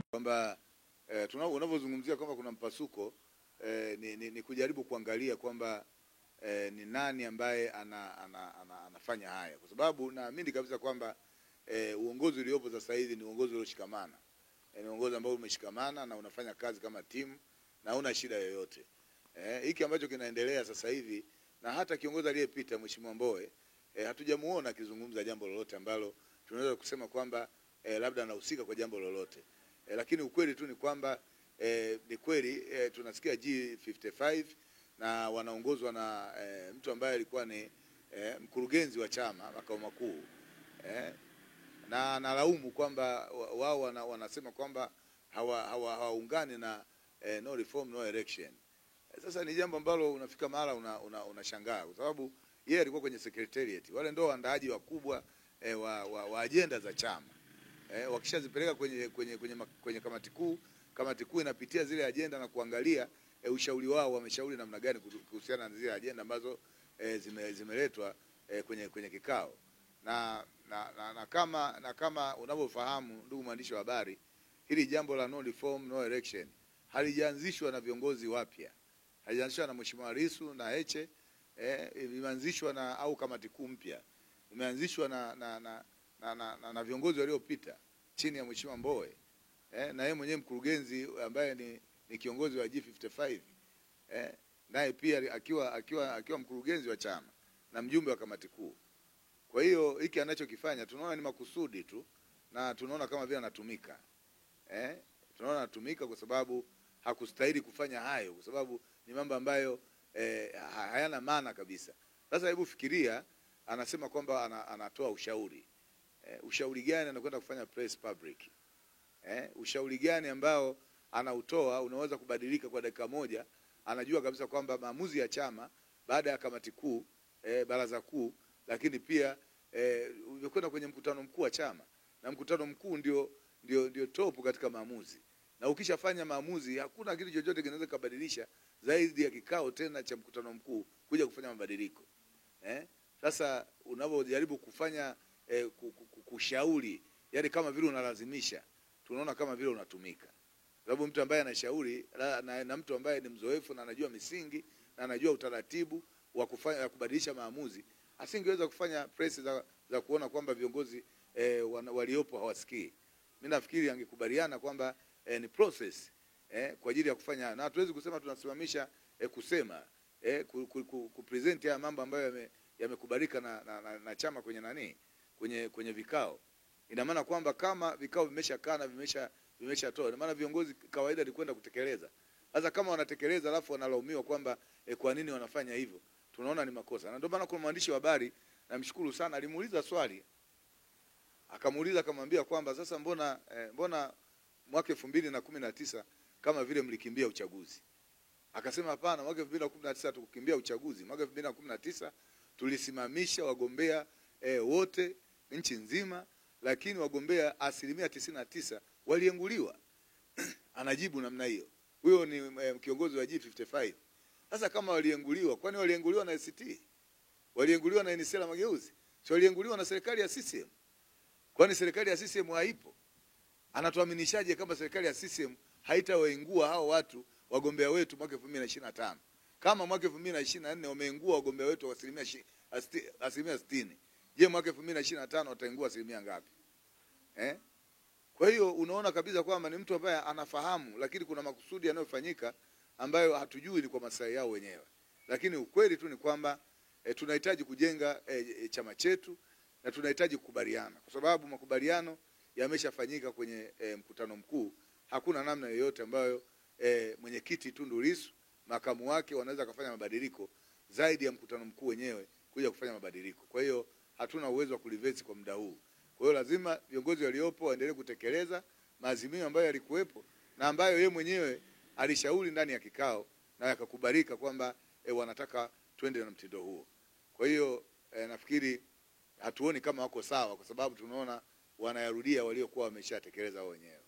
kwamba unapozungumzia kwamba kuna mpasuko ni kujaribu kuangalia kwamba ni nani ambaye anafanya haya, kwa sababu naamini kabisa kwamba uongozi uliopo sasa hivi ni uongozi ulioshikamana, ni uongozi ambao umeshikamana na unafanya kazi kama timu na una shida yoyote. Hiki ambacho kinaendelea sasa hivi, na hata kiongozi aliyepita Mheshimiwa Mbowe hatujamuona akizungumza jambo lolote ambalo tunaweza kusema kwamba labda anahusika kwa jambo lolote. Lakini ukweli tu ni kwamba ni kweli tunasikia G55 na wanaongozwa na mtu ambaye alikuwa ni mkurugenzi wa chama makao makuu, na analaumu kwamba wao wanasema kwamba hawaungani na no reform no election. Sasa ni jambo ambalo unafika mahala unashangaa, kwa sababu yeye alikuwa kwenye secretariat, wale ndio waandaaji wakubwa wa agenda za chama. Wakishazipeleka kwenye kamati kuu inapitia zile agenda na kuangalia ushauri wao, wameshauri namna gani kuhusiana na zile agenda ambazo zimeletwa kwenye kikao. Na kama unavyofahamu ndugu mwandishi wa habari, hili jambo la no reform no election halijaanzishwa na viongozi wapya, halijaanzishwa na Mheshimiwa Lissu na Heche, imeanzishwa na au kamati kuu mpya, imeanzishwa na viongozi waliopita chini ya Mheshimiwa Mbowe, na yeye mwenyewe mkurugenzi ambaye ni kiongozi wa G55, naye pia akiwa mkurugenzi wa chama na mjumbe wa kamati kuu. Kwa hiyo hiki anachokifanya tunaona ni makusudi tu, na tunaona kama vile anatumika. Tunaona anatumika kwa sababu hakustahili kufanya hayo, kwa sababu ni mambo ambayo hayana maana kabisa. Sasa hebu fikiria, anasema kwamba anatoa ushauri. Ushauri gani anakwenda kufanya press public? Ushauri gani ambao anautoa unaweza kubadilika kwa dakika moja? Anajua kabisa kwamba maamuzi ya chama baada ya kamati kuu, baraza kuu, lakini pia umekwenda kwenye mkutano mkuu wa chama, na mkutano mkuu ndio top katika maamuzi. Na ukishafanya maamuzi hakuna kitu chochote kinaweza kubadilisha zaidi ya kikao tena cha mkutano mkuu kuja kufanya mabadiliko. Sasa unapojaribu kufanya kushauri, yani kama vile unalazimisha, tunaona kama vile unatumika. Sababu mtu ambaye anashauri na mtu ambaye ni mzoefu na anajua misingi na anajua utaratibu wa kubadilisha maamuzi, asingeweza kufanya press za kuona kwamba viongozi waliopo hawasikii. Mimi nafikiri angekubaliana kwamba ni process kwa ajili ya kufanya, na hatuwezi kusema tunasimamisha kusema kupresent ya mambo ambayo yamekubalika na chama kwenye vikao. Ina maana kwamba kama vikao vimeshakaa na vimeshatoa, ina maana viongozi kawaida ni kwenda kutekeleza. Sasa kama wanatekeleza alafu wanalaumiwa kwamba kwa nini wanafanya hivyo, tunaona ni makosa. Na ndio maana kuna mwandishi wa habari, namshukuru sana, alimuuliza swali, akamuuliza akamwambia kwamba sasa mbona mwaka 2019 kama vile mlikimbia uchaguzi? Akasema hapana, mwaka 2019 tukukimbia uchaguzi. Mwaka 2019 tulisimamisha wagombea wote nchi nzima, lakini wagombea 99% walienguliwa. Anajibu namna hiyo. Huyo ni kiongozi wa G55. Sasa kama walienguliwa, kwani walienguliwa na ACT? Walienguliwa na Enisela Mageuzi? Sio, walienguliwa na serikali ya CCM. Kwani serikali ya CCM haipo? Anatuaminishaje kama serikali ya CCM haitawaingua hao watu wagombea wetu mwaka 2025? Kama mwaka 2024 wameingua wagombea wetu wa asilimia 60, je, mwaka 2025 wataingua asilimia ngapi? Kwa hiyo unaona kabisa kwamba ni mtu ambaye anafahamu, lakini kuna makusudi yanayofanyika ambayo hatujui ni kwa maslahi yao wenyewe. Lakini ukweli tu ni kwamba tunahitaji kujenga chama chetu, na tunahitaji kukubaliana, kwa sababu makubaliano yameshafanyika kwenye mkutano mkuu. Hakuna namna yoyote ambayo mwenyekiti Tundu Lissu, makamu wake wanaweza kufanya mabadiliko zaidi ya mkutano mkuu wenyewe kuja kufanya mabadiliko. Kwa hiyo hatuna uwezo wa kulivesi kwa muda huu. Kwa hiyo lazima viongozi waliopo waendelee kutekeleza maazimio ambayo yalikuwepo na ambayo yeye mwenyewe alishauri ndani ya kikao na yakakubalika kwamba wanataka twende na mtindo huo. Kwa hiyo nafikiri hatuoni kama wako sawa, kwa sababu tunaona wanayarudia waliokuwa wameshatekeleza wao wenyewe.